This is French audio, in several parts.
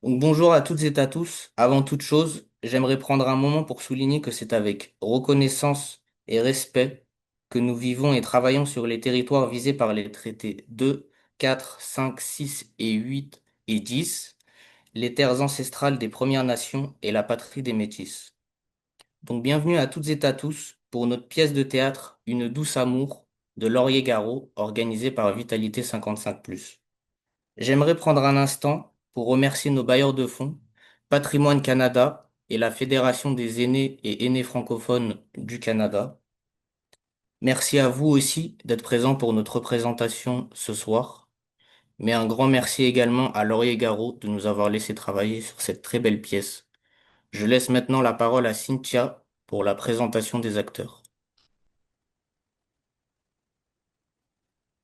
Donc, bonjour à toutes et à tous. Avant toute chose, j'aimerais prendre un moment pour souligner que c'est avec reconnaissance et respect que nous vivons et travaillons sur les territoires visés par les traités 2, 4, 5, 6 et 8 et 10, les terres ancestrales des Premières Nations et la patrie des Métis. Donc bienvenue à toutes et à tous pour notre pièce de théâtre Une douce amour de Laurier Garot, organisée par Vitalité 55+. J'aimerais prendre un instant pour remercier nos bailleurs de fonds, Patrimoine Canada et la Fédération des aînés et aînés francophones du Canada. Merci à vous aussi d'être présents pour notre représentation ce soir, mais un grand merci également à Laurier Garot de nous avoir laissé travailler sur cette très belle pièce. Je laisse maintenant la parole à Cynthia pour la présentation des acteurs.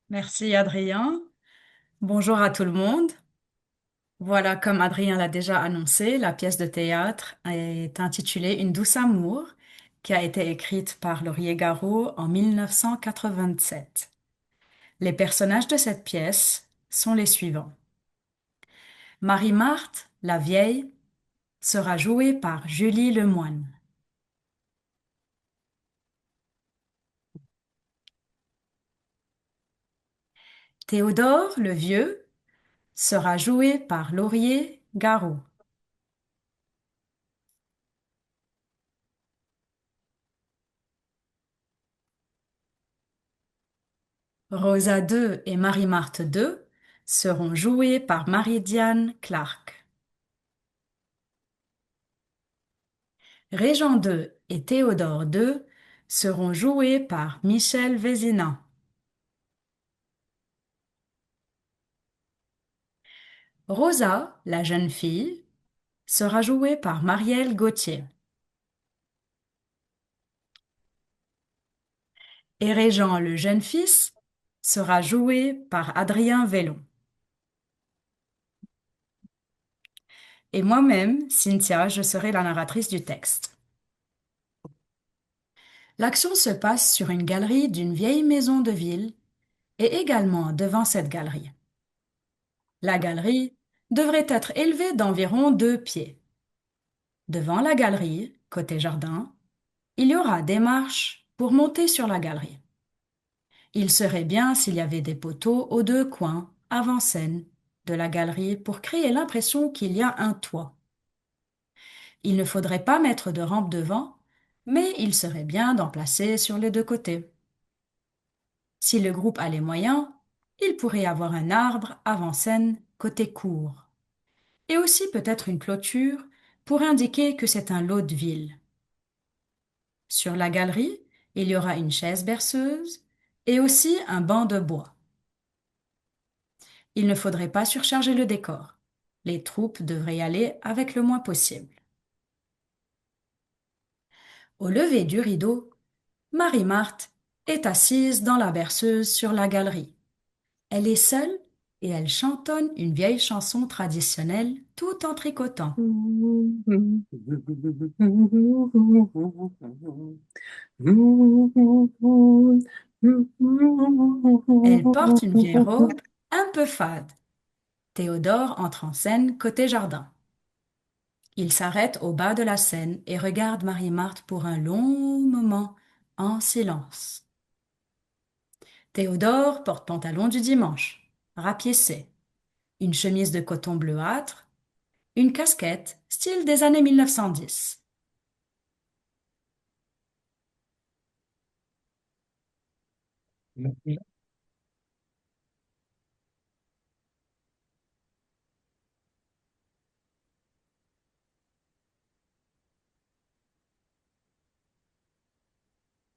Merci Adrien. Bonjour à tout le monde. Voilà, comme Adrien l'a déjà annoncé, la pièce de théâtre est intitulée Une douce amour, qui a été écrite par Laurier Garot en 1987. Les personnages de cette pièce sont les suivants. Marie-Marthe, la vieille, sera jouée par Julie Lemoine. Théodore, le vieux, sera joué par Laurier Garot. Rosa II et Marie-Marthe II seront jouées par Marie-Diane Clark. Régent II et Théodore II seront joués par Michel Vézina. Rosa, la jeune fille, sera jouée par Marielle Gauthier. Et Régent, le jeune fils, sera joué par Adrien Vellon. Et moi-même, Cynthia, je serai la narratrice du texte. L'action se passe sur une galerie d'une vieille maison de ville et également devant cette galerie. La galerie devrait être élevée d'environ 2 pieds. Devant la galerie, côté jardin, il y aura des marches pour monter sur la galerie. Il serait bien s'il y avait des poteaux aux 2 coins, avant-scène, de la galerie pour créer l'impression qu'il y a un toit. Il ne faudrait pas mettre de rampe devant, mais il serait bien d'en placer sur les 2 côtés. Si le groupe a les moyens, il pourrait y avoir un arbre avant-scène côté cour. Et aussi peut-être une clôture pour indiquer que c'est un lot de ville. Sur la galerie, il y aura une chaise berceuse et aussi un banc de bois. Il ne faudrait pas surcharger le décor. Les troupes devraient y aller avec le moins possible. Au lever du rideau, Marie-Marthe est assise dans la berceuse sur la galerie. Elle est seule et elle chantonne une vieille chanson traditionnelle tout en tricotant. Elle porte une vieille robe un peu fade. Théodore entre en scène côté jardin. Il s'arrête au bas de la scène et regarde Marie-Marthe pour un long moment en silence. Théodore porte pantalon du dimanche, rapiécé, une chemise de coton bleuâtre, une casquette style des années 1910.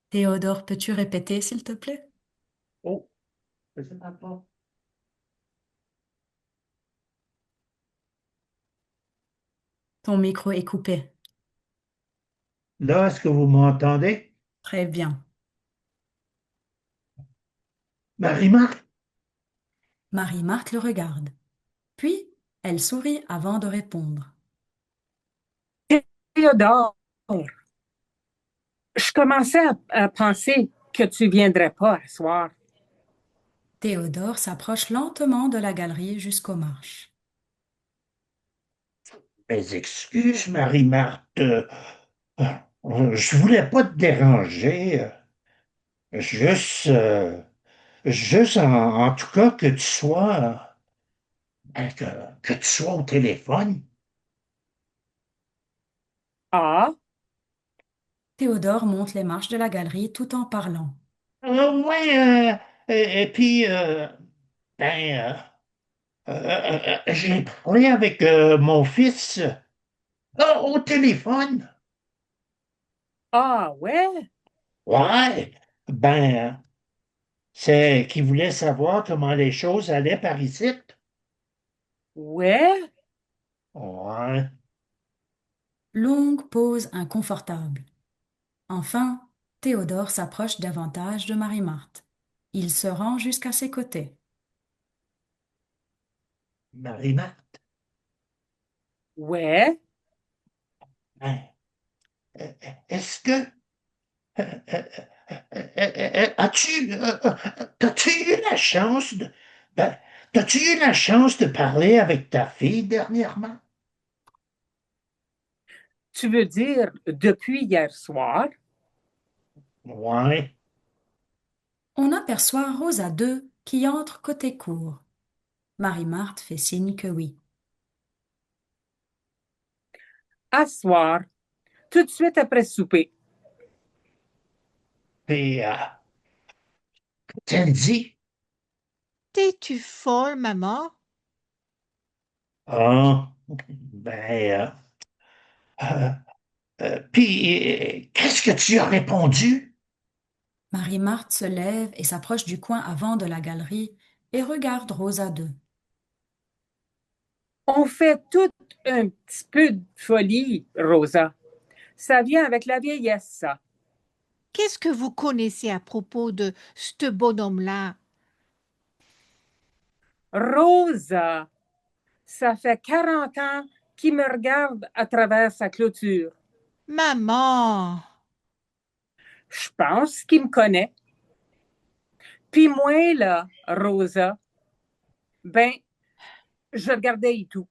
Théodore, peux-tu répéter, s'il te plaît? Oh, je sais pas. Ton micro est coupé. Là, est-ce que vous m'entendez? Très bien. Marie-Marthe, Marie-Marthe le regarde. Puis, elle sourit avant de répondre. Théodore, je commençais à penser que tu viendrais pas ce soir. Théodore s'approche lentement de la galerie jusqu'aux marches. Mes excuses, Marie-Marthe. Je voulais pas te déranger. Juste, juste en tout cas que tu sois, que tu sois au téléphone. Ah, Théodore monte les marches de la galerie tout en parlant. Ouais, et puis, ben, j'ai parlé avec mon fils au téléphone. ah, ouais, Ouais, ben, c'est qu'il voulait savoir comment les choses allaient par ici. ouais. Ouais, Longue pause inconfortable. Enfin, Théodore s'approche davantage de Marie-Marthe. Il se rend jusqu'à ses côtés. Marie-Marthe, Ouais, ben, est-ce que as-tu t'as-tu eu la chance de ben, t'as-tu eu la chance de parler avec ta fille dernièrement? tu veux dire depuis hier soir? Ouais. On aperçoit Rosa II qui entre côté cour. Marie-Marthe fait signe que oui. À soir, tout de suite après souper. Puis t'as dit, T'es-tu folle, maman? ah, ben, euh, puis qu'est-ce que tu as répondu? Marie-Marthe se lève et s'approche du coin avant de la galerie et regarde Rosa II. On fait tout un petit peu de folie, Rosa. Ça vient avec la vieillesse, ça. Qu'est-ce que vous connaissez à propos de ce bonhomme-là? Rosa, ça fait 40 ans qu'il me regarde à travers sa clôture. Maman! Je pense qu'il me connaît. Puis moi, là, Rosa, ben, je regardais et tout.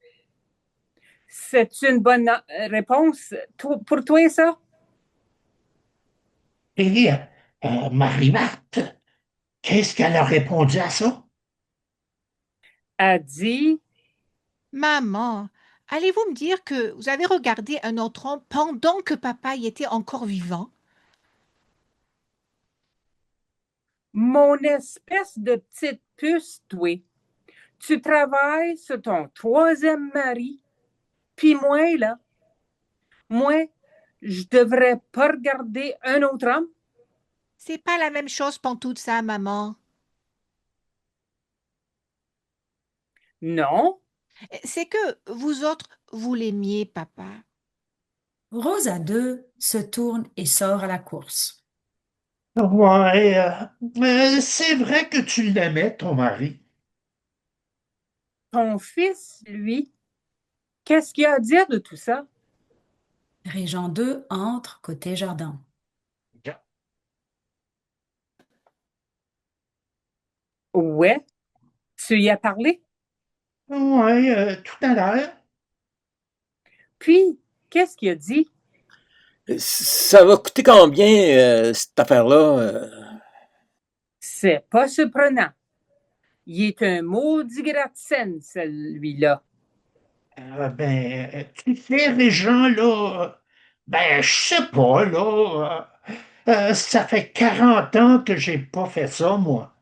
C'est une bonne réponse pour toi, ça? Et Marie-Marthe, qu'est-ce qu'elle a répondu à ça? Elle dit, Maman! Allez-vous me dire que vous avez regardé un autre homme pendant que papa y était encore vivant? mon espèce de petite puce, toi, tu travailles sur ton troisième mari, puis moi, là, moi, je devrais pas regarder un autre homme? C'est pas la même chose pantoute ça, maman. Non. C'est que vous autres, vous l'aimiez, papa. Rosa II se tourne et sort à la course. Ouais, c'est vrai que tu l'aimais, ton mari. Ton fils, lui, qu'est-ce qu'il a à dire de tout ça? Régent II entre côté jardin. Ouais, tu y as parlé? Ouais, tout à l'heure. Puis, qu'est-ce qu'il a dit? Ça va coûter combien, cette affaire-là? C'est pas surprenant. Il est un maudit gratte-scène, celui-là. Tu sais, Régent, là, ben, je sais pas, là, ça fait 40 ans que j'ai pas fait ça, moi.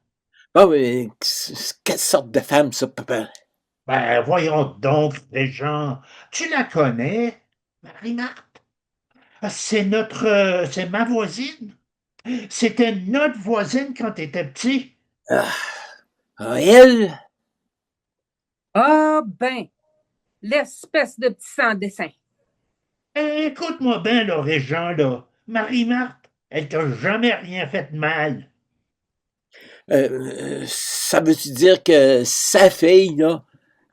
Ah, mais quelle sorte de femme, ça, papa? Ben, voyons donc, Régent, tu la connais, Marie-Marthe? C'est ma voisine. C'était notre voisine quand t'étais petit. Ah, elle? Ah ben, l'espèce de petit sans-dessin. Écoute-moi bien, là, Régent, là. Marie-Marthe, elle t'a jamais rien fait de mal. Ça veut-tu dire que sa fille, là,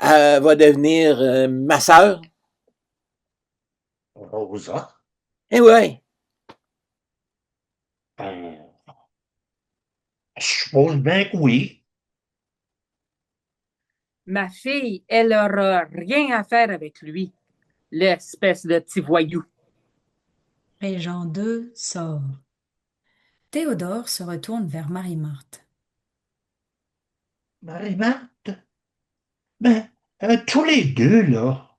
elle va devenir ma sœur? Rosa? Eh ouais. Ben, je suppose bien que oui. Ma fille, elle aura rien à faire avec lui. l'espèce de petit voyou. Régent 2 sort. Théodore se retourne vers Marie-Marthe. Marie-Marthe, ben, tous les deux, là,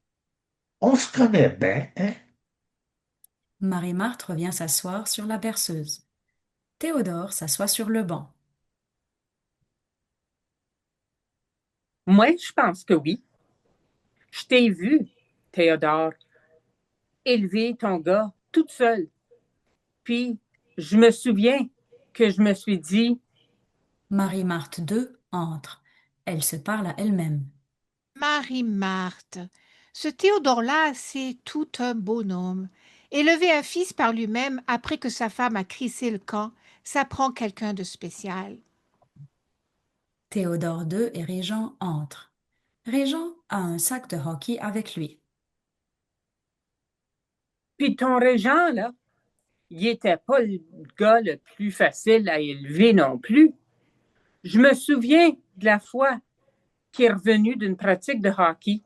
on se connaît bien, hein? Marie-Marthe revient s'asseoir sur la berceuse. Théodore s'assoit sur le banc. Moi, je pense que oui. Je t'ai vu, Théodore, élever ton gars toute seule. Puis, je me souviens que je me suis dit, Marie-Marthe 2 entre. Elle se parle à elle-même. Marie-Marthe, ce Théodore-là, c'est tout un bonhomme. Élever un fils par lui-même après que sa femme a crissé le camp, ça prend quelqu'un de spécial. Théodore 2 et Régent entrent. Régent a un sac de hockey avec lui. puis ton régent, là, il était pas le gars le plus facile à élever non plus. Je me souviens de la fois qu'il est revenu d'une pratique de hockey,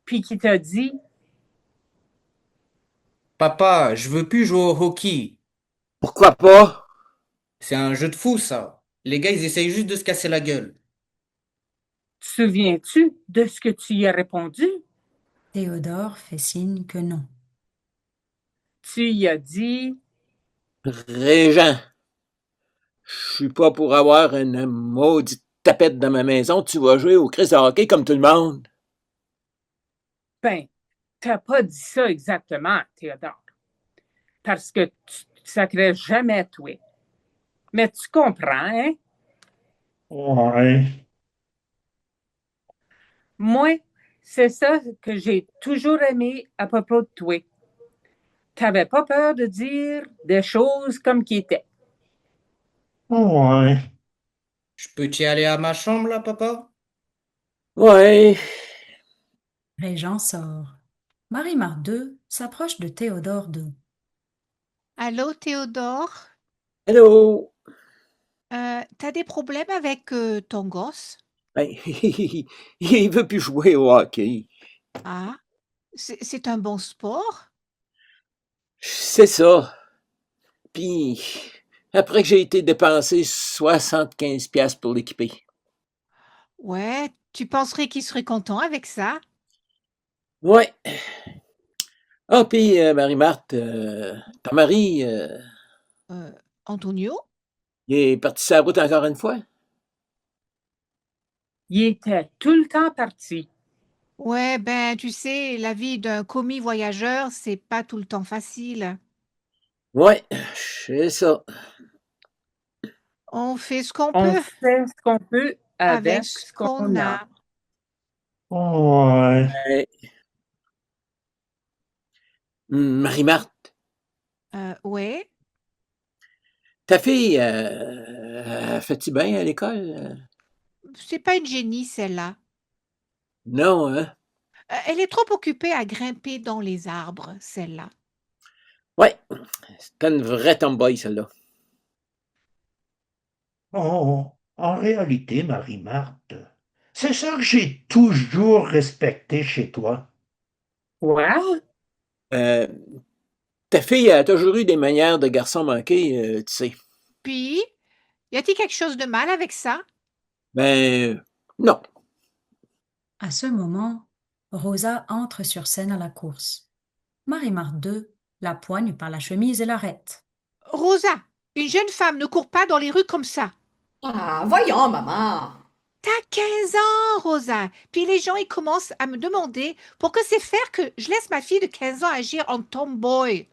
puis qu'il t'a dit, Papa, je veux plus jouer au hockey. Pourquoi pas? C'est un jeu de fou, ça. Les gars, ils essayent juste de se casser la gueule. te souviens-tu de ce que tu y as répondu? Théodore fait signe que non. Tu y as dit, Régent, je suis pas pour avoir une maudite tapette dans ma maison. Tu vas jouer au Chris de hockey comme tout le monde. ben, t'as pas dit ça exactement, Théodore, parce que tu ne sacrais jamais, toi. Mais tu comprends, hein? Ouais. Moi, c'est ça que j'ai toujours aimé à propos de toi. T'avais pas peur de dire des choses comme qui étaient. Ouais. Je peux t'y aller à ma chambre, là, papa? Ouais. Régent sort. Marie-Marthe 2 s'approche de Théodore 2. Allô, Théodore? Hello. T'as des problèmes avec ton gosse? Ben, il veut plus jouer au hockey. Ah, c'est un bon sport? C'est ça. Puis, après que j'ai été dépensé 75$ pour l'équiper. Ouais, tu penserais qu'il serait content avec ça? Ouais. Ah, puis Marie-Marthe, ton mari, Euh, Antonio? il est parti sur la route encore une fois? Il était tout le temps parti. Ouais, ben, tu sais, la vie d'un commis voyageur, c'est pas tout le temps facile. Ouais, c'est ça. On fait ce qu'on On peut fait ce qu'on peut avec avec ce ce qu'on qu'on a. a. Ouais. Ouais. Marie-Marthe, Ouais, ta fille, fait-tu bien à l'école? c'est pas une génie, celle-là. Non, hein? Elle est trop occupée à grimper dans les arbres, celle-là. Ouais, c'est une vraie tomboy, celle-là. Oh, en réalité, Marie-Marthe, c'est ça que j'ai toujours respecté chez toi. Quoi? Euh, Ta fille a toujours eu des manières de garçon manqué, tu sais. Puis, y a-t-il quelque chose de mal avec ça? Ben, non. À ce moment, Rosa entre sur scène à la course. Marie-Marthe 2 la poigne par la chemise et l'arrête. Rosa, une jeune femme ne court pas dans les rues comme ça. Ah, voyons, maman. T'as 15 ans, Rosa. Puis les gens, ils commencent à me demander pour que c'est faire que je laisse ma fille de 15 ans agir en tomboy.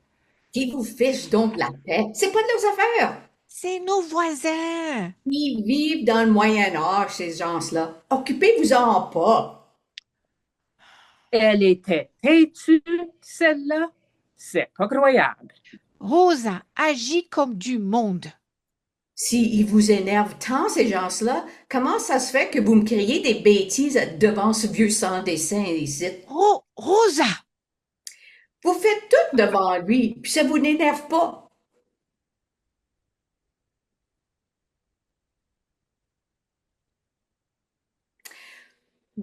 Qui vous fiche donc la paix? C'est pas de leurs affaires. C'est nos voisins. Ils vivent dans le Moyen Âge, ces gens-là. Occupez-vous-en pas. Elle était têtue, celle-là. C'est pas croyable. Rosa agit comme du monde. S'ils vous énervent tant, ces gens-là, comment ça se fait que vous me criez des bêtises devant ce vieux sans dessin ici? Oh, Rosa! Vous faites tout devant lui, puis ça vous n'énerve pas.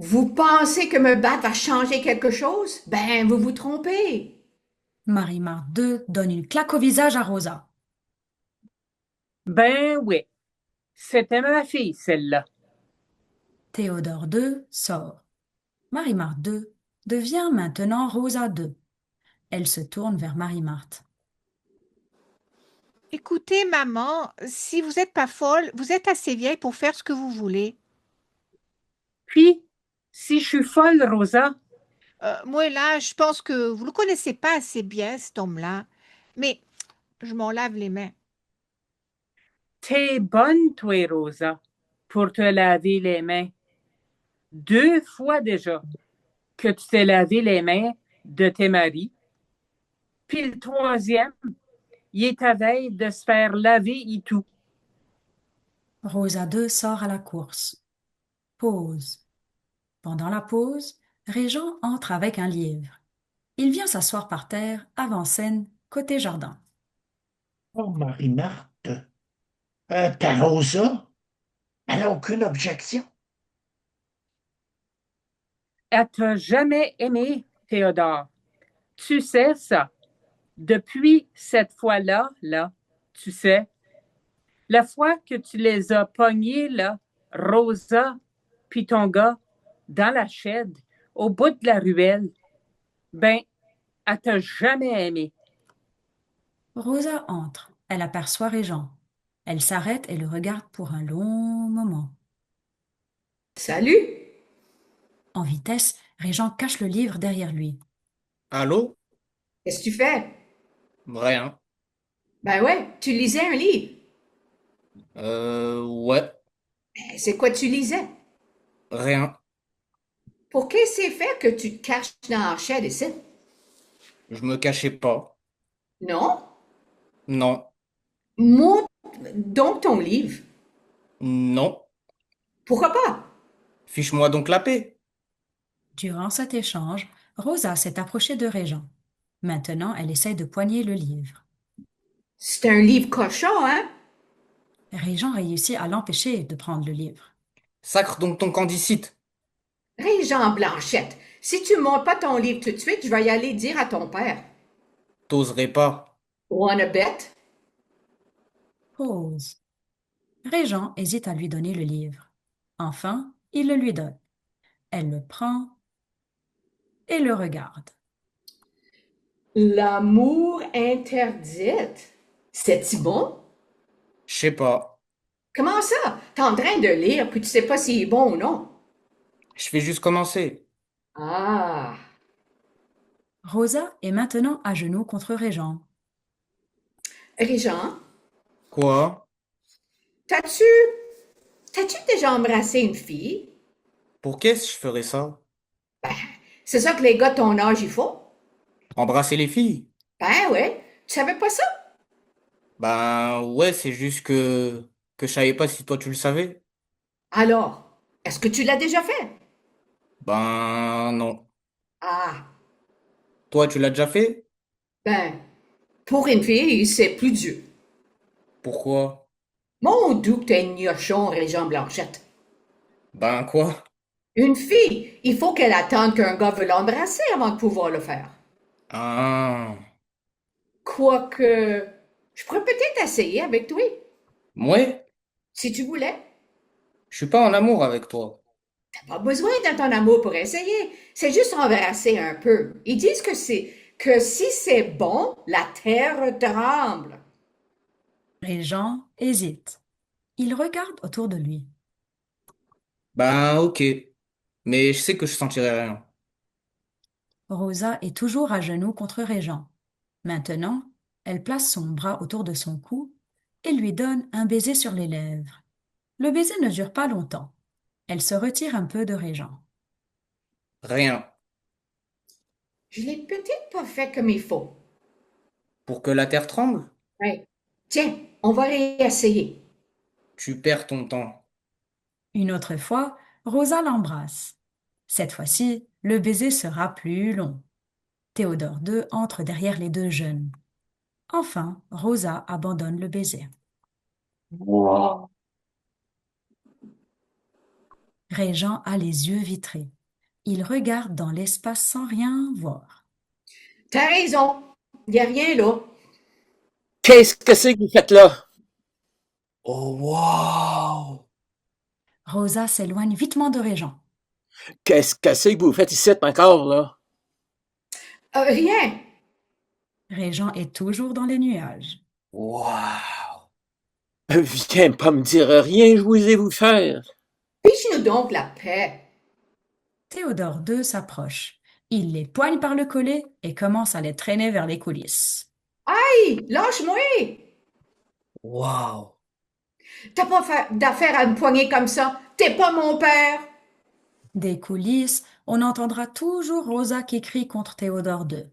Vous pensez que me battre va changer quelque chose? Ben, vous vous trompez. Marie-Marthe II donne une claque au visage à Rosa. Ben oui, c'était ma fille, celle-là. Théodore II sort. Marie-Marthe II devient maintenant Rosa II. Elle se tourne vers Marie-Marthe. Écoutez, maman, si vous n'êtes pas folle, vous êtes assez vieille pour faire ce que vous voulez. Puis, si je suis folle, Rosa, Moi, là, je pense que vous ne le connaissez pas assez bien, cet homme-là. Mais je m'en lave les mains. t'es bonne, toi, Rosa, pour te laver les mains. 2 fois déjà que tu t'es lavé les mains de tes maris. Puis le troisième, il est à veille de se faire laver et tout. Rosa II sort à la course. Pause. Pendant la pause, Régent entre avec un livre. Il vient s'asseoir par terre, avant-scène, côté jardin. Oh, Marie-Marthe, ta Rosa, elle n'a aucune objection. Elle t'a jamais aimé, Théodore. Tu sais ça. Depuis cette fois-là, tu sais, la fois que tu les as pognés, là, Rosa, puis ton gars, dans la chaîne, au bout de la ruelle, ben, elle t'a jamais aimé. Rosa entre. Elle aperçoit Régent. Elle s'arrête et le regarde pour un long moment. Salut! En vitesse, Régent cache le livre derrière lui. Allô? Qu'est-ce que tu fais? Rien. Ben ouais, tu lisais un livre. Ouais, Ben, c'est quoi tu lisais? rien. Pour qu'est-ce que c'est fait que tu te caches dans la chaîne ici? Je me cachais pas. Non? Non, Montre donc ton livre. non. Pourquoi pas? Fiche-moi donc la paix. Durant cet échange, Rosa s'est approchée de Régent. Maintenant, elle essaie de poigner le livre. C'est un livre cochon, hein? Régent réussit à l'empêcher de prendre le livre. Sacre donc ton camp d'ici. Régent Blanchette, si tu montes pas ton livre tout de suite, je vais y aller dire à ton père. T'oserais pas. Wanna bet? Pause. Régent hésite à lui donner le livre. Enfin, il le lui donne. Elle le prend et le regarde. L'amour interdite. C'est-tu bon? Je sais pas. Comment ça? T'es en train de lire, puis tu sais pas s'il est bon ou non. Je fais juste commencer. Ah, Rosa est maintenant à genoux contre Régent. Régent, Quoi? t'as-tu, t'as-tu déjà embrassé une fille? Pour qu'est-ce que je ferais ça? C'est ça que les gars de ton âge y font? Embrasser les filles? Ben ouais, tu savais pas ça? Ben ouais, c'est juste que je savais pas si toi tu le savais. Alors, est-ce que tu l'as déjà fait? Ben non. Ah, Toi tu l'as déjà fait? ben, pour une fille, c'est plus dur. Pourquoi? Mon doux que t'es un gnochon, Régent Blanchette. Ben quoi? Une fille, il faut qu'elle attende qu'un gars veut l'embrasser avant de pouvoir le faire. Ah. Quoique, je pourrais peut-être essayer avec toi, Moi? si tu voulais. Je suis pas en amour avec toi. T'as pas besoin de ton amour pour essayer. C'est juste embrasser un peu. Ils disent que si c'est bon, la terre tremble. Régent hésite. Il regarde autour de lui. Ben ok. Mais je sais que je sentirai rien. Rosa est toujours à genoux contre Régent. Maintenant, elle place son bras autour de son cou et lui donne un baiser sur les lèvres. Le baiser ne dure pas longtemps. Elle se retire un peu de Régent. Rien. Je l'ai peut-être pas fait comme il faut. Pour que la terre tremble? Ouais. Tiens, on va réessayer. Tu perds ton temps. Une autre fois, Rosa l'embrasse. Cette fois-ci, le baiser sera plus long. Théodore II entre derrière les deux jeunes. Enfin, Rosa abandonne le baiser. Régent a les yeux vitrés. Il regarde dans l'espace sans rien voir. T'as raison. Y a rien là. Qu'est-ce que c'est que vous faites là? Oh, wow! Rosa s'éloigne vitement de Régent. Qu'est-ce que c'est que vous faites ici encore, là? Rien. Régent est toujours dans les nuages. Wow! Viens pas me dire rien, je vous ai vous faire. Fiche-nous donc la paix. Théodore II s'approche. Il les poigne par le collet et commence à les traîner vers les coulisses. Hey, lâche-moi. Wow! T'as pas d'affaire à me poigner comme ça. T'es pas mon père. Des coulisses, on entendra toujours Rosa qui crie contre Théodore II.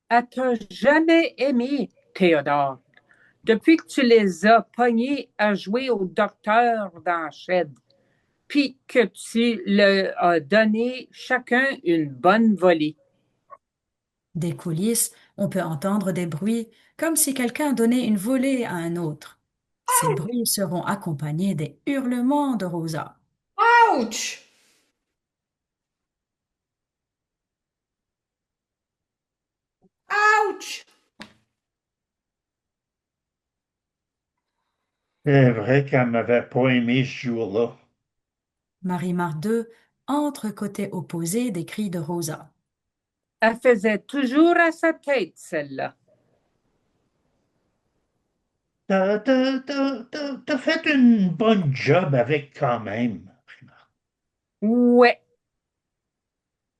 Elle t'a jamais aimé, Théodore, depuis que tu les as pognés à jouer au docteur dans la shed, puis que tu leur as donné chacun une bonne volée. Des coulisses, on peut entendre des bruits comme si quelqu'un donnait une volée à un autre. Ces bruits seront accompagnés des hurlements de Rosa. Ouch! Ouch! C'est vrai qu'elle m'avait pas aimé ce jour-là. Marie-Marthe II entre côté opposé des cris de Rosa. Elle faisait toujours à sa tête, celle-là. T'as fait une bonne job avec quand même. Ouais,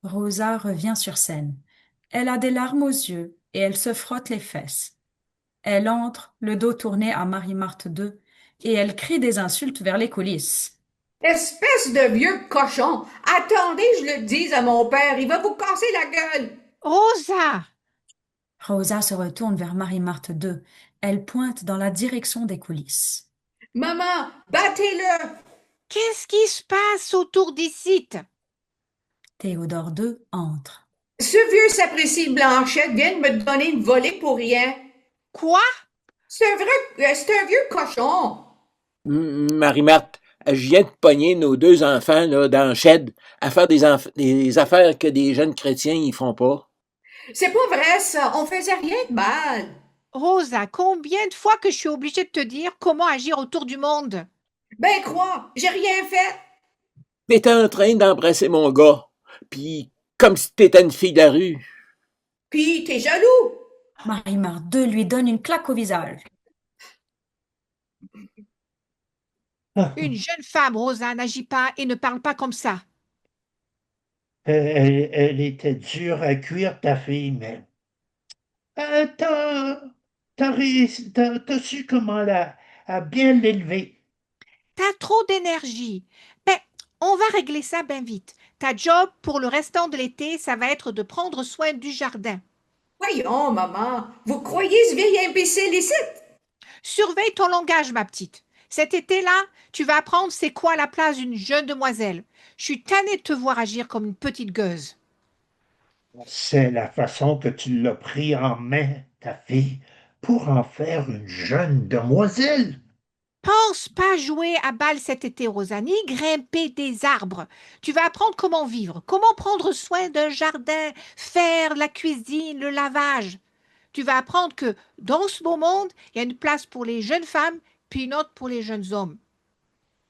Rosa revient sur scène. Elle a des larmes aux yeux et elle se frotte les fesses. Elle entre, le dos tourné à Marie-Marthe II, et elle crie des insultes vers les coulisses. Espèce de vieux cochon! Attendez, je le dise à mon père, il va vous casser la gueule! Rosa! Rosa se retourne vers Marie-Marthe II. Elle pointe dans la direction des coulisses. Maman, battez-le! Qu'est-ce qui se passe autour d'ici? Théodore II entre. Ce vieux sapristi Blanchette vient de me donner une volée pour rien. Quoi? C'est un vieux cochon. Marie-Marthe, je viens de pogner nos deux enfants là, dans le shed à faire des affaires que des jeunes chrétiens ils font pas. C'est pas vrai ça, on faisait rien de mal. Rosa, combien de fois que je suis obligée de te dire comment agir autour du monde? Ben crois, j'ai rien fait. T'étais en train d'embrasser mon gars, puis comme si t'étais une fille de la rue. Puis t'es jaloux. Marie-Marthe II lui donne une claque au visage. Une jeune femme, Rosa, n'agit pas et ne parle pas comme ça. Elle était dure à cuire, ta fille, mais euh, t'as, t'as su comment à bien l'élever. T'as trop d'énergie. Ben, on va régler ça bien vite. Ta job pour le restant de l'été, ça va être de prendre soin du jardin. Voyons, maman, vous croyez ce vieil imbécile ici? Surveille ton langage, ma petite. Cet été-là, tu vas apprendre c'est quoi la place d'une jeune demoiselle. Je suis tannée de te voir agir comme une petite gueuse. C'est la façon que tu l'as pris en main, ta fille, pour en faire une jeune demoiselle. Pense pas jouer à balle cet été, Rosa, ni grimper des arbres. Tu vas apprendre comment vivre, comment prendre soin d'un jardin, faire la cuisine, le lavage. Tu vas apprendre que dans ce beau monde, il y a une place pour les jeunes femmes, puis une autre pour les jeunes hommes.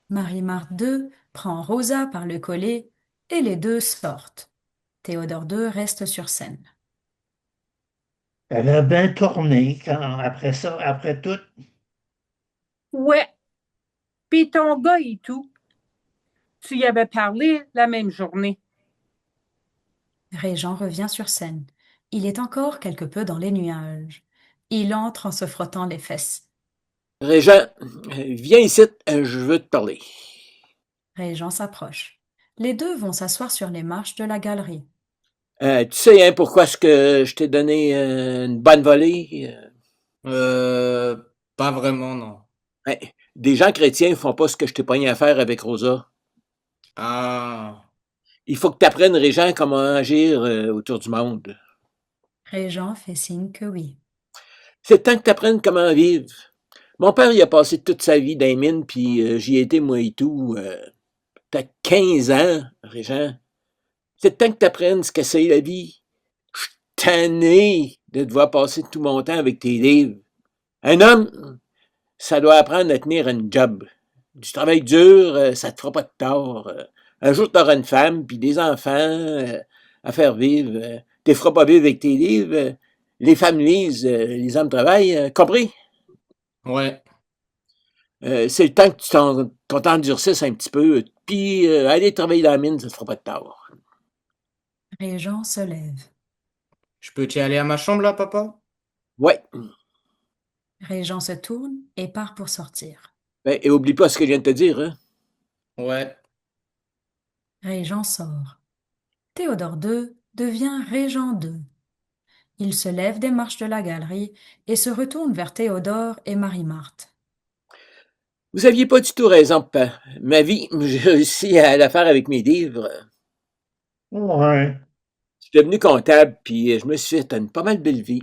Marie-Marthe II prend Rosa par le collet et les deux sortent. Théodore II reste sur scène. Elle a bien tourné après ça, après tout. ouais. Puis ton gars et tout, tu y avais parlé la même journée. Régent revient sur scène. Il est encore quelque peu dans les nuages. Il entre en se frottant les fesses. Régent, viens ici, je veux te parler. Régent s'approche. Les deux vont s'asseoir sur les marches de la galerie. Tu sais hein, pourquoi est-ce que je t'ai donné une bonne volée? Pas vraiment, non. Ben, des gens chrétiens font pas ce que je t'ai pogné à faire avec Rosa. Ah, Il faut que tu apprennes, Régent, comment agir autour du monde. Régent fait signe que oui. C'est le temps que tu apprennes comment vivre. Mon père, il a passé toute sa vie dans les mines, puis j'y ai été, moi et tout. T'as 15 ans, Régent. C'est le temps que t'apprennes ce que c'est la vie. Je suis tanné de devoir passer tout mon temps avec tes livres. Un homme, ça doit apprendre à tenir un job. Du travail dur, ça te fera pas de tort. Un jour, t'auras une femme, puis des enfants à faire vivre. T'es feras pas vivre avec tes livres. Les femmes lisent, les hommes travaillent. Compris? Ouais. C'est le temps que qu'on t'endurcisses un petit peu. Puis aller travailler dans la mine, ça te fera pas de tort. Régent se lève. Je peux t'y aller à ma chambre là, papa? Ouais. Régent se tourne et part pour sortir. Ben, et oublie pas ce que je viens de te dire, hein. Ouais. Régent sort. Théodore II devient Régent II. Il se lève des marches de la galerie et se retourne vers Théodore et Marie-Marthe. Vous aviez pas du tout raison, papa. Ma vie, j'ai réussi à la faire avec mes livres. Ouais. Je suis devenu comptable, puis je me suis fait une pas mal belle vie.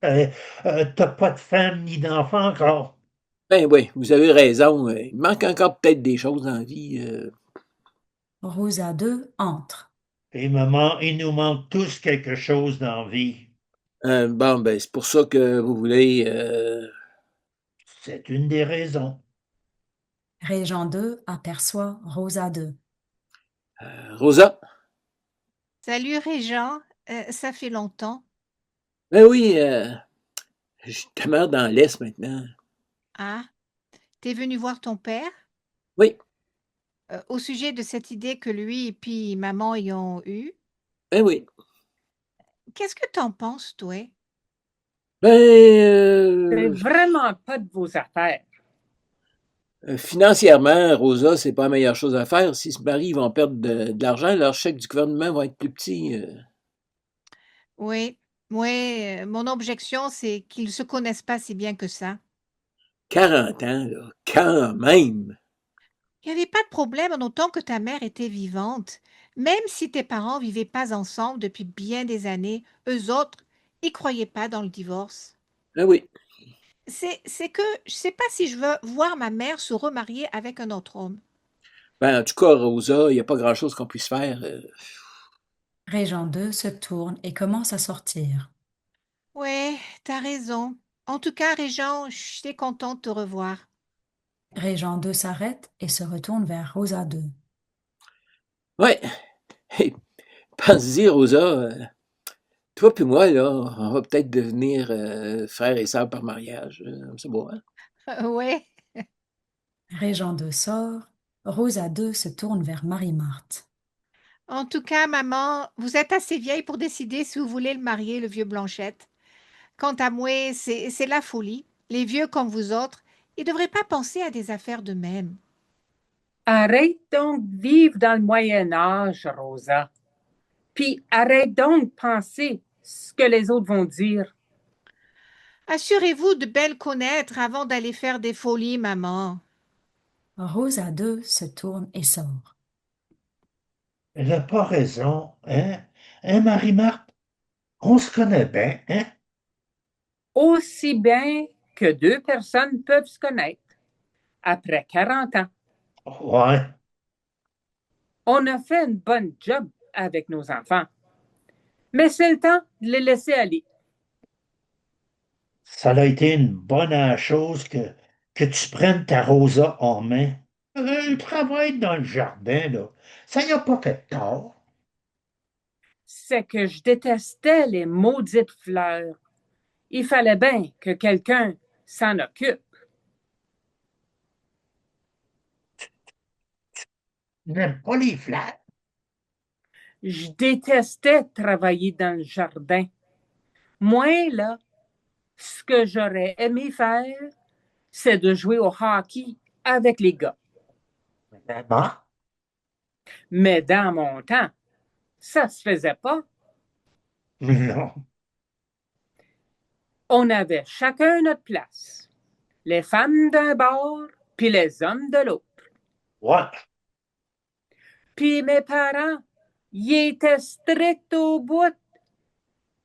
T'as pas de femme ni d'enfant encore. Ben oui, vous avez raison. Il me manque encore peut-être des choses dans la vie. Rosa II entre. Et maman, il nous manque tous quelque chose dans la vie. Bon, ben c'est pour ça que vous voulez... C'est une des raisons. Régent II aperçoit Rosa II. Rosa? Salut Régent, ça fait longtemps. Ben oui, je demeure dans l'Est maintenant. Ah, t'es venu voir ton père Oui, au sujet de cette idée que lui et puis maman y ont eue. ben oui. Qu'est-ce que t'en penses, toi? C'est Ben, vraiment pas de vos affaires. financièrement, Rosa, c'est pas la meilleure chose à faire. S'ils se marient, ils vont perdre de l'argent. Leurs chèques du gouvernement vont être plus petits. Oui, oui, mon objection, c'est qu'ils ne se connaissent pas si bien que ça. 40 ans, là, quand même. Il n'y avait pas de problème en autant que ta mère était vivante. Même si tes parents vivaient pas ensemble depuis bien des années, eux autres, ils croyaient pas dans le divorce. Ben oui. C'est que je sais pas si je veux voir ma mère se remarier avec un autre homme. Ben, en tout cas, Rosa, il n'y a pas grand-chose qu'on puisse faire. Régent II se tourne et commence à sortir. Ouais, t'as raison. En tout cas, Régent, j'étais contente de te revoir. Régent II s'arrête et se retourne vers Rosa II. Ouais. Hey, pense-y, Rosa. Toi puis moi, là, on va peut-être devenir frères et sœurs par mariage. C'est beau, hein? Ouais. Régent II sort. Rosa II se tourne vers Marie-Marthe. En tout cas, maman, vous êtes assez vieille pour décider si vous voulez le marier, le vieux Blanchette. Quant à moi, c'est la folie. Les vieux comme vous autres, ils devraient pas penser à des affaires de même. Arrête donc de vivre dans le Moyen Âge, Rosa. Puis arrête donc de penser ce que les autres vont dire. Assurez-vous de bien le connaître avant d'aller faire des folies, maman. Rosa II se tourne et sort. Elle n'a pas raison, hein? Hein, Marie-Marthe? On se connaît bien, hein? Aussi bien que deux personnes peuvent se connaître après 40 ans. Ouais. On a fait une bonne job avec nos enfants. Mais c'est le temps de les laisser aller. Ça a été une bonne chose que tu prennes ta Rosa en main. Elle travaille dans le jardin, là. Ça y a pas fait tort. C'est que je détestais les maudites fleurs. Il fallait bien que quelqu'un s'en occupe. Tu n'aimes pas les fleurs. Je détestais travailler dans le jardin. Moi, là, ce que j'aurais aimé faire, c'est de jouer au hockey avec les gars. Maman? Mais dans mon temps, ça se faisait pas. Non. On avait chacun notre place. Les femmes d'un bord, puis les hommes de l'autre. Ouais. Puis mes parents, ils étaient stricts au bout.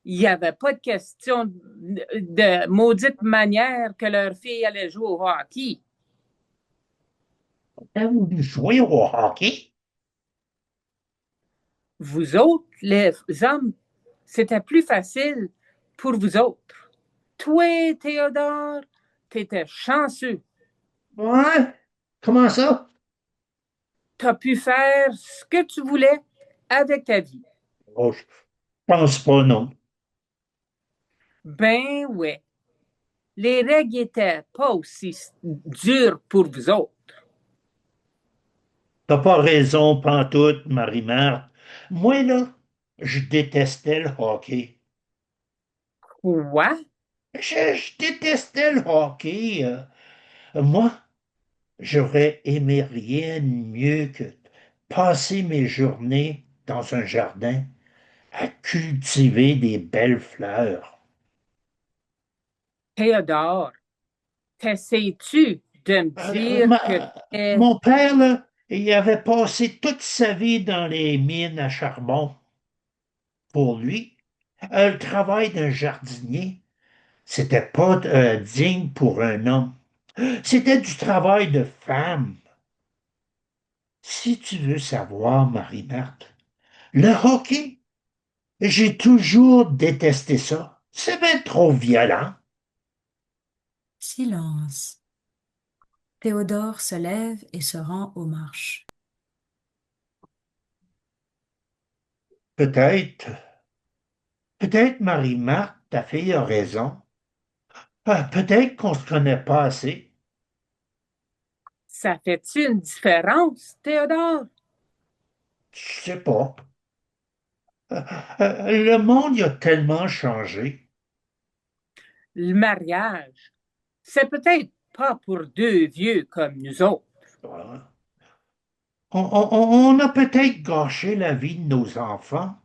Il n'y avait pas de question de maudite manière que leur fille allait jouer au hockey. T'as voulu jouer au hockey? Vous autres, les hommes, c'était plus facile pour vous autres. Toi, Théodore, t'étais chanceux. Ouais? Comment ça? T'as pu faire ce que tu voulais avec ta vie. Oh, je pense pas, non. Ben ouais, les règles étaient pas aussi dures pour vous autres. T'as pas raison, pantoute, Marie-Marthe. Moi, là, je détestais le hockey. Quoi? Je détestais le hockey. Moi, j'aurais aimé rien de mieux que passer mes journées dans un jardin à cultiver des belles fleurs. Théodore, t'essayes-tu de me dire que t'es... Mon père, là, il avait passé toute sa vie dans les mines à charbon. Pour lui, le travail d'un jardinier, c'était pas digne pour un homme. C'était du travail de femme. Si tu veux savoir, Marie-Marthe, le hockey, j'ai toujours détesté ça. C'est bien trop violent. Silence. Théodore se lève et se rend aux marches. Peut-être, peut-être Marie-Marthe, ta fille a raison. Peut-être qu'on se connaît pas assez. Ça fait-tu une différence, Théodore? Je sais pas. Le monde y a tellement changé. Le mariage, c'est peut-être pas pour deux vieux comme nous autres. Euh, on a peut-être gâché la vie de nos enfants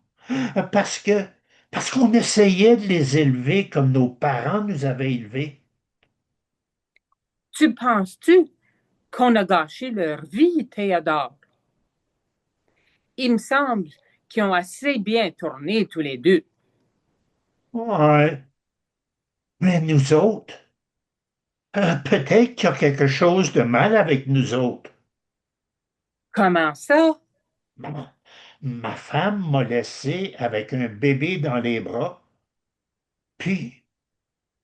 parce que parce qu'on essayait de les élever comme nos parents nous avaient élevés. Tu penses-tu qu'on a gâché leur vie, Théodore? Il me semble qu'ils ont assez bien tourné tous les deux. Ouais, mais nous autres, peut-être qu'il y a quelque chose de mal avec nous autres. Comment ça? Ma, ma femme m'a laissé avec un bébé dans les bras, puis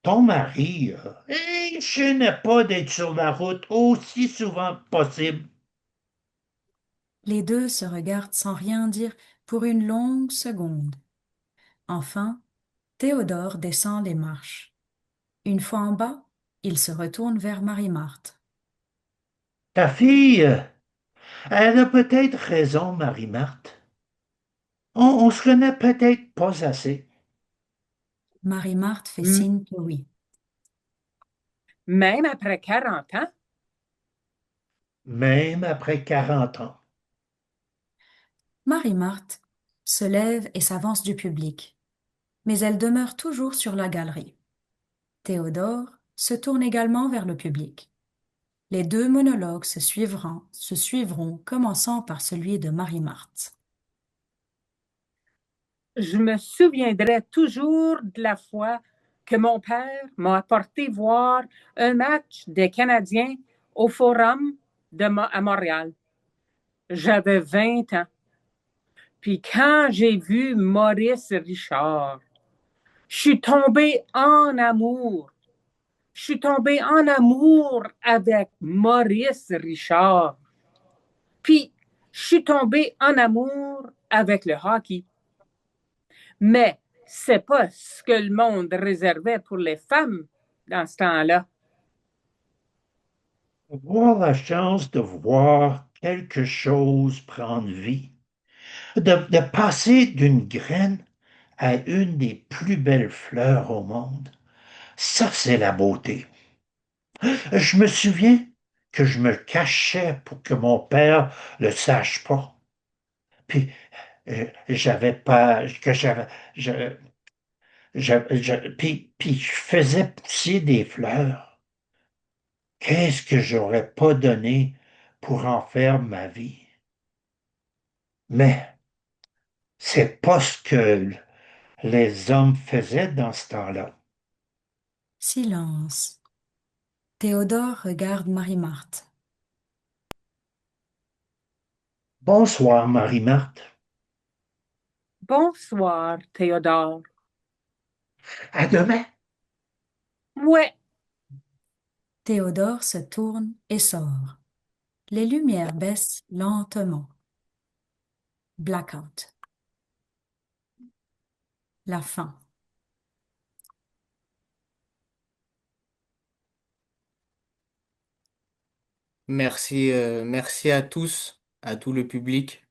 ton mari, je n'ai pas d'être sur la route aussi souvent que possible. Les deux se regardent sans rien dire pour une longue seconde. Enfin, Théodore descend les marches. Une fois en bas, il se retourne vers Marie-Marthe. Ta fille, elle a peut-être raison, Marie-Marthe. On se connaît peut-être pas assez, Marie-Marthe fait M- signe que oui. Même après 40 ans? même après 40 ans. Marie-Marthe se lève et s'avance du public, mais elle demeure toujours sur la galerie. Théodore se tourne également vers le public. Les deux monologues se suivront, commençant par celui de Marie-Marthe. Je me souviendrai toujours de la fois que mon père m'a apporté voir un match des Canadiens au Forum à Montréal. J'avais 20 ans. Puis quand j'ai vu Maurice Richard, je suis tombée en amour. Je suis tombée en amour avec Maurice Richard. Puis je suis tombée en amour avec le hockey. Mais c'est pas ce que le monde réservait pour les femmes dans ce temps-là. Avoir la chance de voir quelque chose prendre vie, de passer d'une graine à une des plus belles fleurs au monde, ça c'est la beauté. Je me souviens que je me cachais pour que mon père le sache pas. Puis j'avais pas que puis je faisais pousser des fleurs. Qu'est-ce que j'aurais pas donné pour en faire ma vie? Mais c'est pas ce que les hommes faisaient dans ce temps-là. Silence. Théodore regarde Marie-Marthe. Bonsoir, Marie-Marthe. Bonsoir, Théodore. À demain. Ouais, Théodore se tourne et sort. Les lumières baissent lentement. Blackout. La fin. Merci, merci à tous, à tout le public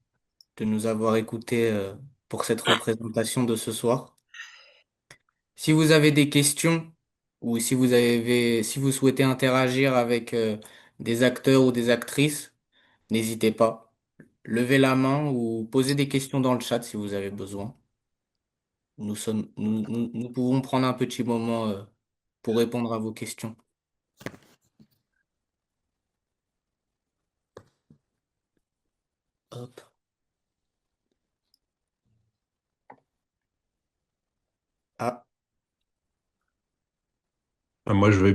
de nous avoir écoutés pour cette représentation de ce soir. Si vous avez des questions ou si vous souhaitez interagir avec des acteurs ou des actrices, n'hésitez pas. Levez la main ou posez des questions dans le chat si vous avez besoin. Nous pouvons prendre un petit moment pour répondre à vos questions. Hop. Ah, Moi, je vais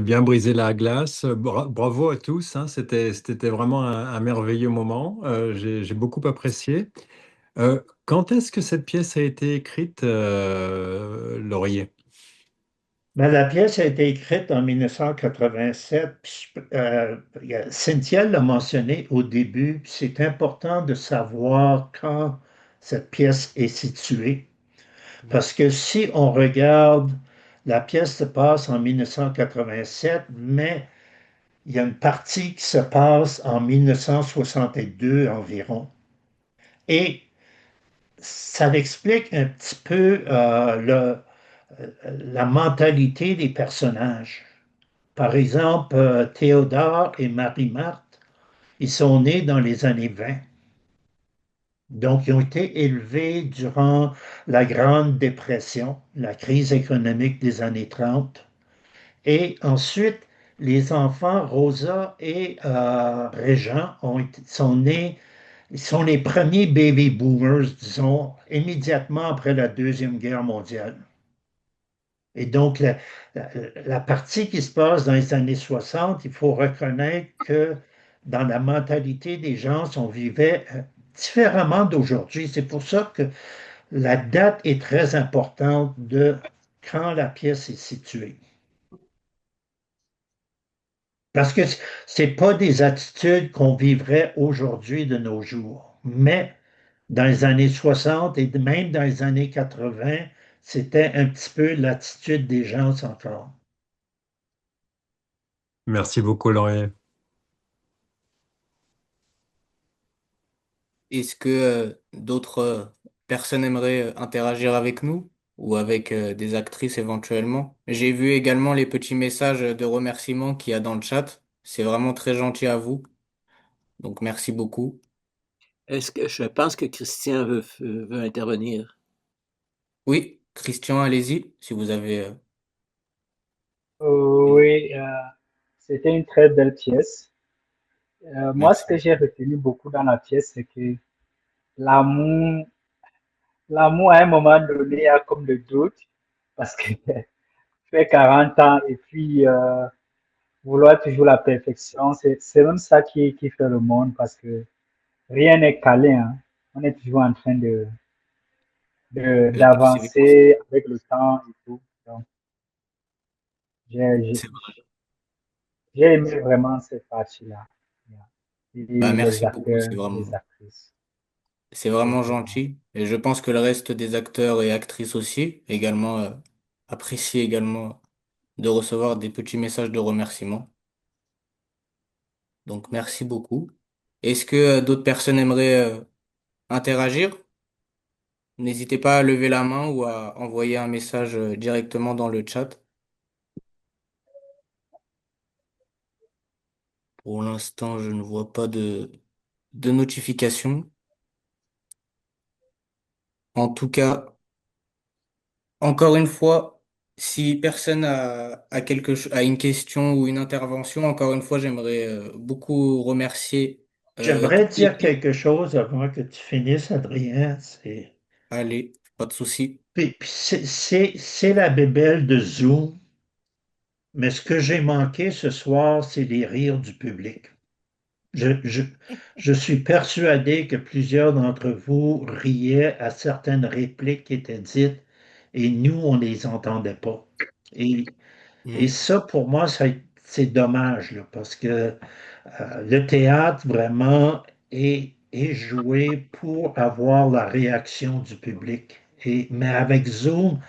bien briser la glace. Bravo à tous, hein. C'était vraiment un merveilleux moment. J'ai beaucoup apprécié. Quand est-ce que cette pièce a été écrite, Laurier? Ben, la pièce a été écrite en 1987. Puis, Cynthia l'a mentionné au début. C'est important de savoir quand cette pièce est située. Parce que si on regarde, la pièce se passe en 1987, mais il y a une partie qui se passe en 1962 environ. Et ça explique un petit peu la mentalité des personnages. Par exemple, Théodore et Marie-Marthe, ils sont nés dans les années 20. Donc, ils ont été élevés durant la Grande Dépression, la crise économique des années 30. Et ensuite, les enfants, Rosa et Régent, sont nés, ils sont les premiers baby boomers, disons, immédiatement après la Deuxième Guerre mondiale. Et donc, la partie qui se passe dans les années 60, il faut reconnaître que dans la mentalité des gens, on vivait différemment d'aujourd'hui. C'est pour ça que la date est très importante de quand la pièce est située. Parce que c'est pas des attitudes qu'on vivrait aujourd'hui de nos jours. Mais dans les années 60 et même dans les années 80, c'était un petit peu l'attitude des gens encore. Merci beaucoup, Laurier. est-ce que d'autres personnes aimeraient interagir avec nous ou avec des actrices éventuellement? J'ai vu également les petits messages de remerciement qu'il y a dans le chat. C'est vraiment très gentil à vous. Donc merci beaucoup. Est-ce que je pense que Christian veut intervenir? Oui, Christian, allez-y, si vous avez Oui, c'était une très belle pièce. Moi, ce merci. que j'ai retenu beaucoup dans la pièce, c'est que l'amour, l'amour à un moment donné a comme le doute, parce que fait 40 ans et puis vouloir toujours la perfection, c'est même ça qui fait le monde, parce que rien n'est calé, hein. On est toujours en train C'est vrai, d'avancer avec le temps et tout. Donc, j'ai, j'ai c'est vrai. j'ai aimé vraiment cette partie-là. Et Bah, les merci beaucoup, acteurs, les actrices. c'est vraiment C'était bon. gentil. Et je pense que le reste des acteurs et actrices aussi, également, apprécient également de recevoir des petits messages de remerciement. Donc merci beaucoup. Est-ce que d'autres personnes aimeraient interagir? N'hésitez pas à lever la main ou à envoyer un message directement dans le chat. Pour l'instant, je ne vois pas de notification. En tout cas, encore une fois, si personne a une question ou une intervention, encore une fois, j'aimerais beaucoup remercier J'aimerais toute dire l'équipe. quelque chose avant que tu finisses, Adrien. Allez, pas de souci. C'est la bébelle de Zoom, mais ce que j'ai manqué ce soir, c'est les rires du public. Je, je suis persuadé que plusieurs d'entre vous riaient à certaines répliques qui étaient dites et nous, on les entendait pas. Et, et Hmm. ça, pour moi, c'est dommage, là, parce que le théâtre, vraiment, est joué pour avoir la réaction du public. Mais avec Zoom,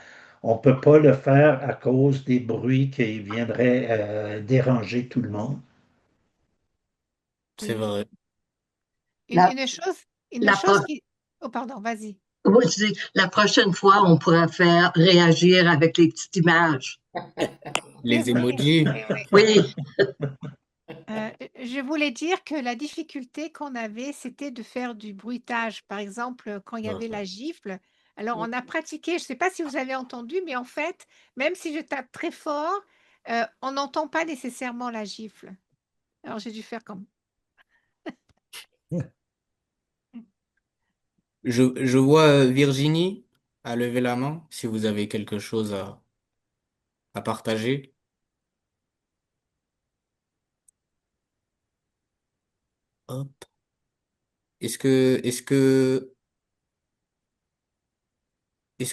on ne peut pas le faire à cause des bruits qui viendraient déranger tout le monde. C'est Oui. vrai. Une, La, une chose, une la, chose pro- qui... Oh, pardon, vas-y. oui, je dis, la prochaine fois, on pourra faire réagir avec les petites images. C'est Les vrai. emojis. Oui, oui. Oui, Je voulais dire que la difficulté qu'on avait, c'était de faire du bruitage. Par exemple, quand il y avait la gifle, alors on a pratiqué, je ne sais pas si vous avez entendu, mais en fait, même si je tape très fort, on n'entend pas nécessairement la gifle. Alors j'ai dû faire comme... Je vois Virginie a levé la main si vous avez quelque chose à partager. Hop. Est-ce que est-ce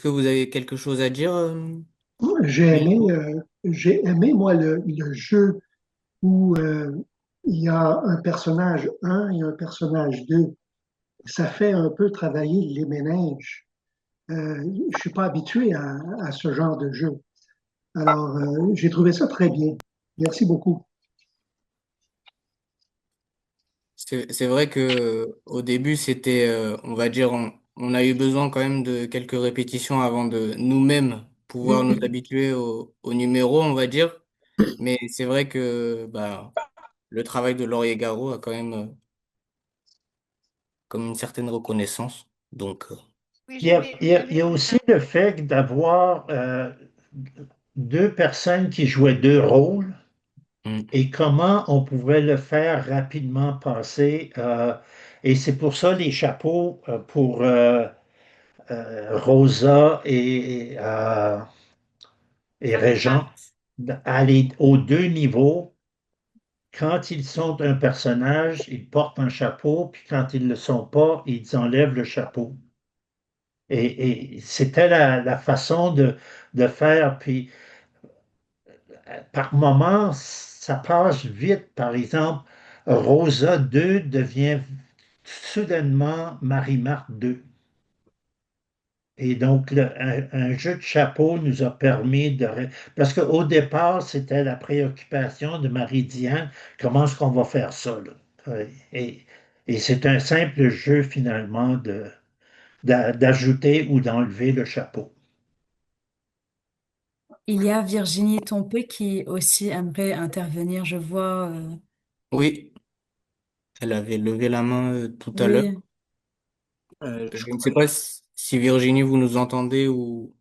que vous avez quelque chose à dire, Milo? J'ai aimé, moi, le jeu où il y a un personnage un et un personnage 2. Ça fait un peu travailler les méninges. Je suis pas habitué à ce genre de jeu. Alors, j'ai trouvé ça très bien. Merci beaucoup. C'est vrai que au début, c'était, on va dire, on a eu besoin quand même de quelques répétitions avant de nous-mêmes pouvoir nous habituer au numéro, on va dire. Mais c'est vrai que bah, le travail de Laurier Garot a quand même comme une certaine reconnaissance. Donc, Oui, Il y a aussi le fait d'avoir deux personnes qui jouaient deux rôles hmm. et comment on pouvait le faire rapidement passer. Et c'est pour ça les chapeaux pour Rosa et Régent, Marie-Marthe. aller aux deux niveaux. Quand ils sont un personnage, ils portent un chapeau, puis quand ils ne le sont pas, ils enlèvent le chapeau. Et c'était la façon de faire. Puis par moments, ça passe vite. Par exemple, Rosa 2 devient soudainement Marie-Marthe 2. Et donc, un jeu de chapeau nous a permis de... Parce qu'au départ, c'était la préoccupation de Marie-Diane, comment est-ce qu'on va faire ça, là? Et, et c'est un simple jeu, finalement, d'ajouter ou d'enlever le chapeau. Il y a Virginie Tompé qui aussi aimerait intervenir, je vois. Oui, elle avait levé la main tout à l'heure. Oui, Je ne sais pas si Virginie, vous nous entendez ou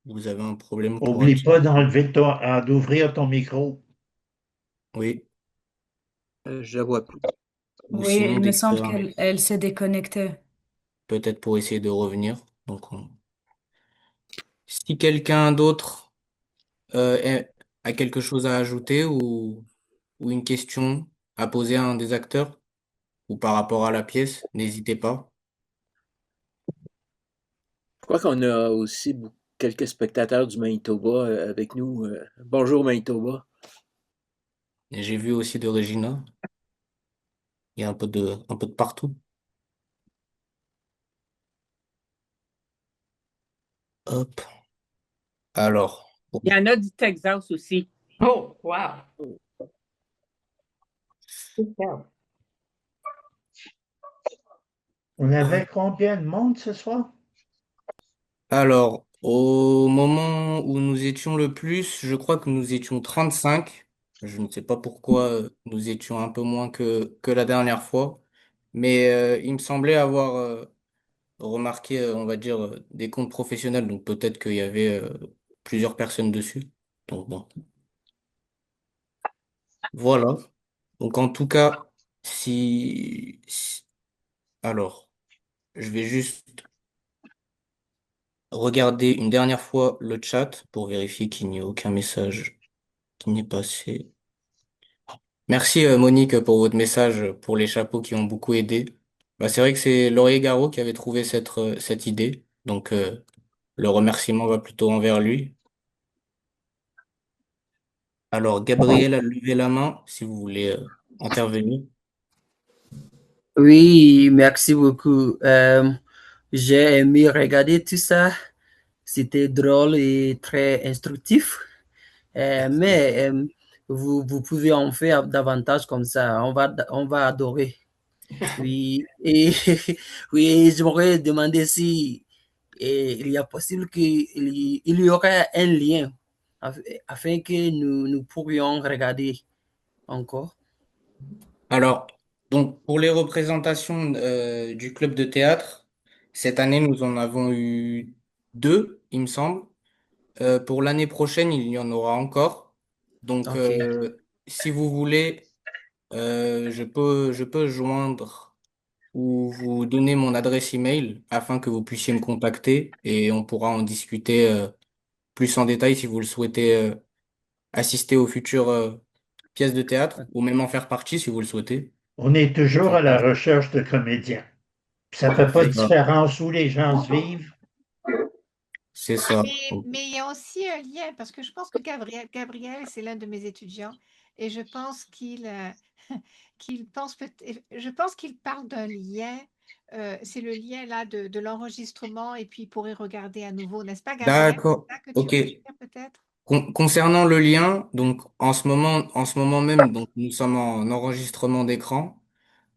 vous avez un problème pour Oublie pas activer. d'ouvrir ton micro. Oui, Je la vois plus. ou oui, sinon il me semble d'écrire qu'elle s'est déconnectée. peut-être pour essayer de revenir. Donc, si quelqu'un d'autre a quelque chose à ajouter ou une question à poser à un des acteurs ou par rapport à la pièce, n'hésitez pas. Je crois qu'on a aussi quelques spectateurs du Manitoba avec nous. Bonjour Manitoba. Et j'ai vu aussi de Regina, il y a un peu de partout. Hop. Alors, Il y en a du Texas aussi. Oh, wow. Super. On hop. avait combien de monde ce soir? Alors, au moment où nous étions le plus, je crois que nous étions 35. Je ne sais pas pourquoi nous étions un peu moins que la dernière fois. Mais il me semblait avoir remarqué, on va dire, des comptes professionnels. Donc peut-être qu'il y avait plusieurs personnes dessus. Donc bon, voilà. Donc en tout cas, alors, je vais juste regarder une dernière fois le chat pour vérifier qu'il n'y ait aucun message qui n'est passé. Merci Monique pour votre message, pour les chapeaux qui ont beaucoup aidé. Bah, c'est vrai que c'est Laurier Garot qui avait trouvé cette idée, donc le remerciement va plutôt envers lui. Alors Gabriel a levé la main si vous voulez intervenir. Oui, merci beaucoup. J'ai aimé regarder tout ça. C'était drôle et très instructif. Merci. Mais vous pouvez en faire davantage comme ça. On va adorer. Oui. Et oui, j'aimerais demander si il y a possible qu'il y aurait un lien afin que nous pourrions regarder encore. Alors, donc pour les représentations du club de théâtre, cette année nous en avons eu deux, il me semble. Pour l'année prochaine, il y en aura encore. Donc, Ok. si vous voulez, je peux joindre ou vous donner mon adresse email afin que vous puissiez me contacter et on pourra en discuter plus en détail si vous le souhaitez assister aux futures pièces de théâtre ou même en faire partie si vous le souhaitez. On est toujours Ok, à la recherche de comédiens. Ça ne fait pas C'est de parfait. ça. différence où les gens vivent. C'est ça. Mais il y a aussi un lien, parce que je pense que Gabriel, c'est l'un de mes étudiants, et je pense qu'il pense je pense qu'il parle d'un lien. C'est le lien là de l'enregistrement, et puis il pourrait regarder à nouveau, n'est-ce pas, Gabriel? D'accord. C'est ça que tu Ok. veux dire peut-être? Concernant le lien, donc en ce moment même, donc nous sommes en enregistrement d'écran.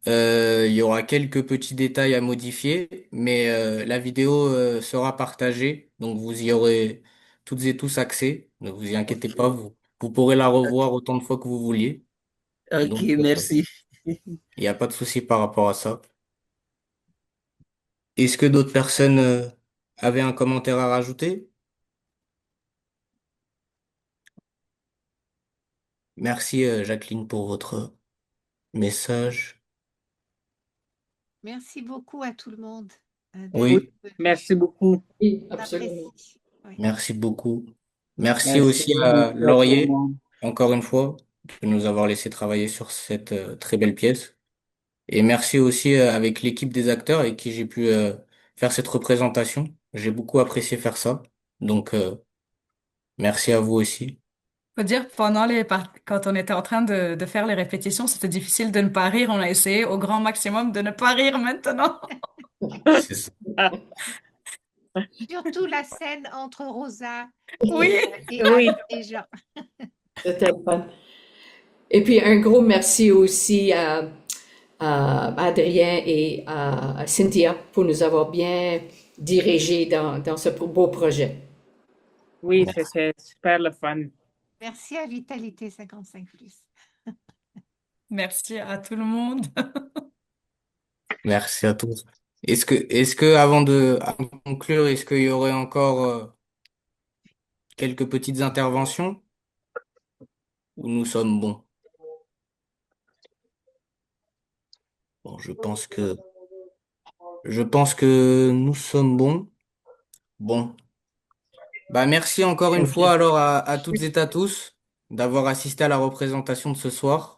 Il y aura quelques petits détails à modifier, mais la vidéo sera partagée, donc vous y aurez toutes et tous accès. Ne vous y inquiétez Ok, pas, vous pourrez la revoir autant de fois que vous vouliez. ok, Donc merci. il n'y a pas de souci par rapport à ça. Est-ce que d'autres personnes avaient un commentaire à rajouter? Merci Jacqueline pour votre message. Merci beaucoup à tout le monde Oui, d'être Oui, venu. merci beaucoup. Oui, On absolument. apprécie. Oui. merci beaucoup. Merci Merci aussi à beaucoup à tout le Laurier, monde. encore une fois, de nous avoir laissé travailler sur cette très belle pièce. Et merci aussi avec l'équipe des acteurs avec qui j'ai pu faire cette représentation. J'ai beaucoup apprécié faire ça. Donc, merci à vous aussi. Faut dire, quand on était en train de faire les répétitions, c'était difficile de ne pas rire. On a essayé au grand maximum de ne pas rire maintenant. C'est ça. Ah, Surtout la scène entre Rosa Oui. et oui, Anne et Jean. C'était le fun. Et puis un gros merci aussi à Adrien et à Cynthia pour nous avoir bien dirigés dans ce beau projet. oui, Merci. c'était super le fun. Merci à Vitalité 55+. Merci à tout le monde. Merci à tous. Est-ce que avant de conclure, est-ce qu'il y aurait encore quelques petites interventions ou nous sommes bons? Bon, je pense que nous sommes bons. Bon. Bah, merci encore une OK. fois alors à toutes et à tous d'avoir assisté à la représentation de ce soir.